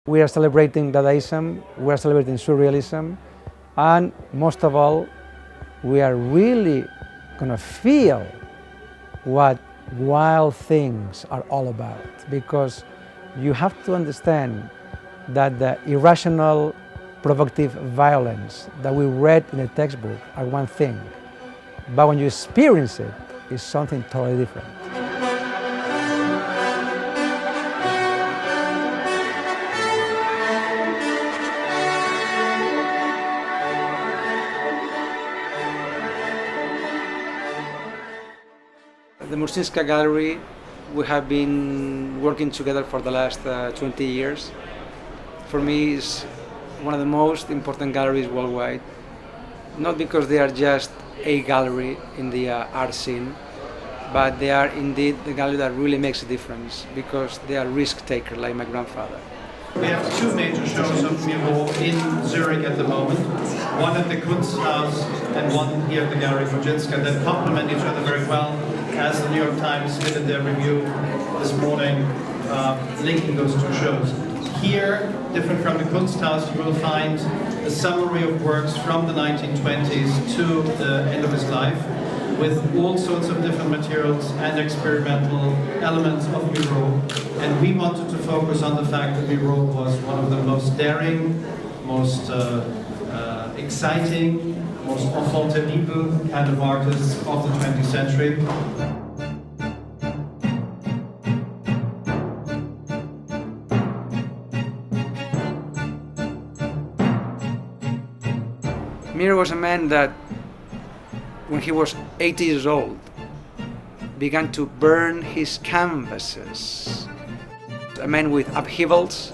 We are celebrating Dadaism, we are celebrating Surrealism, and most of all, we are really going to feel what wild things are all about, because you have to understand that the irrational, provocative violence that we read in the textbook are one thing, but when you experience it, it's something totally different. The Gmurzynska Gallery, we have been working together for the last 20 years. For me, it's one of the most important galleries worldwide, not because they are just a gallery in the art scene, but they are indeed the gallery that really makes a difference, because they are risk takers like my grandfather. We have two major shows of Miro in Zurich at the moment, one at the Kunsthaus and one here at the Galerie Gmurzynska, that complement each other very well, as the New York Times did in their review this morning, linking those two shows. Here, different from the Kunsthaus, you will find a summary of works from the 1920s to the end of his life, with all sorts of different materials and experimental elements of Miro. And we wanted to focus on the fact that Miro was one of the most daring, most exciting, most enfant terrible kind of artists of the 20th century. Miro was a man that, when he was 80 years old, began to burn his canvases. A man with upheavals,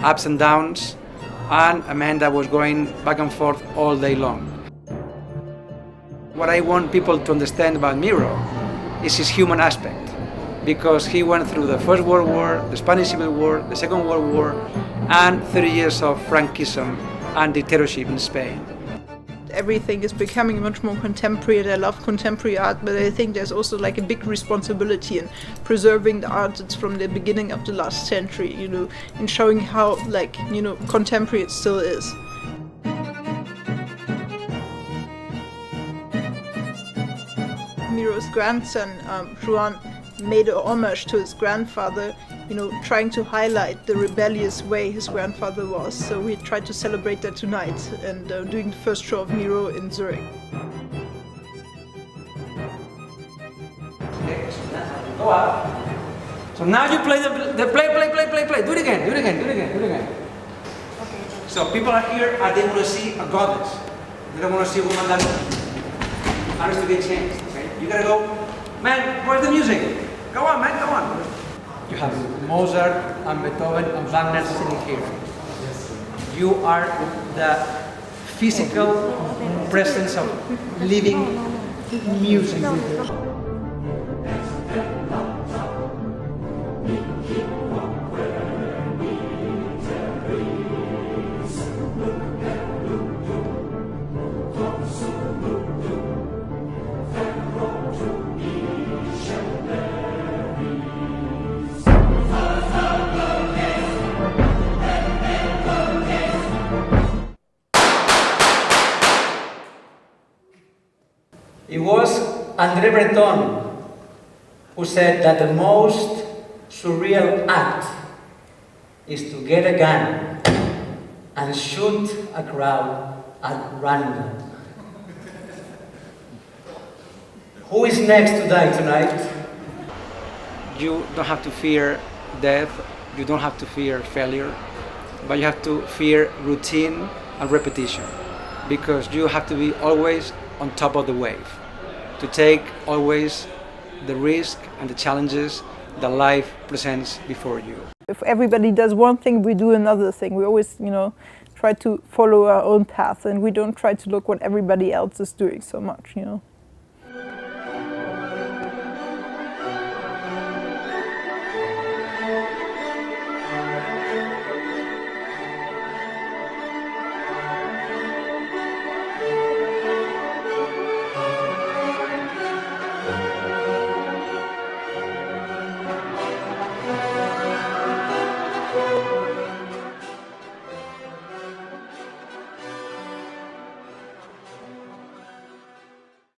ups and downs, and a man that was going back and forth all day long. What I want people to understand about Miro is his human aspect, because he went through the First World War, the Spanish Civil War, the Second World War, and 30 years of Franquism and dictatorship in Spain. Everything is becoming much more contemporary, and I love contemporary art, but I think there's also like a big responsibility in preserving the art that's from the beginning of the last century, you know, and showing how, like, you know, contemporary it still is. Miro's grandson, Joan, made a homage to his grandfather, you know, trying to highlight the rebellious way his grandfather was. So we tried to celebrate that tonight and doing the first show of Miro in Zurich. Go up. So now you play the play. Do it again. Okay. So people are here and they want to see a goddess. They don't want to see a woman that has to get changed. Okay? You gotta go, man, where's the music? Go on, man, go on. You have Mozart and Beethoven and Wagner sitting here. You are the physical presence of living music. It was André Breton who said that the most surreal act is to get a gun and shoot a crowd at random. Who is next to die tonight? You don't have to fear death, you don't have to fear failure, but you have to fear routine and repetition, because you have to be always on top of the wave, to take always the risk and the challenges that life presents before you. If everybody does one thing, we do another thing. We always, you know, try to follow our own path, and we don't try to look what everybody else is doing so much, you know.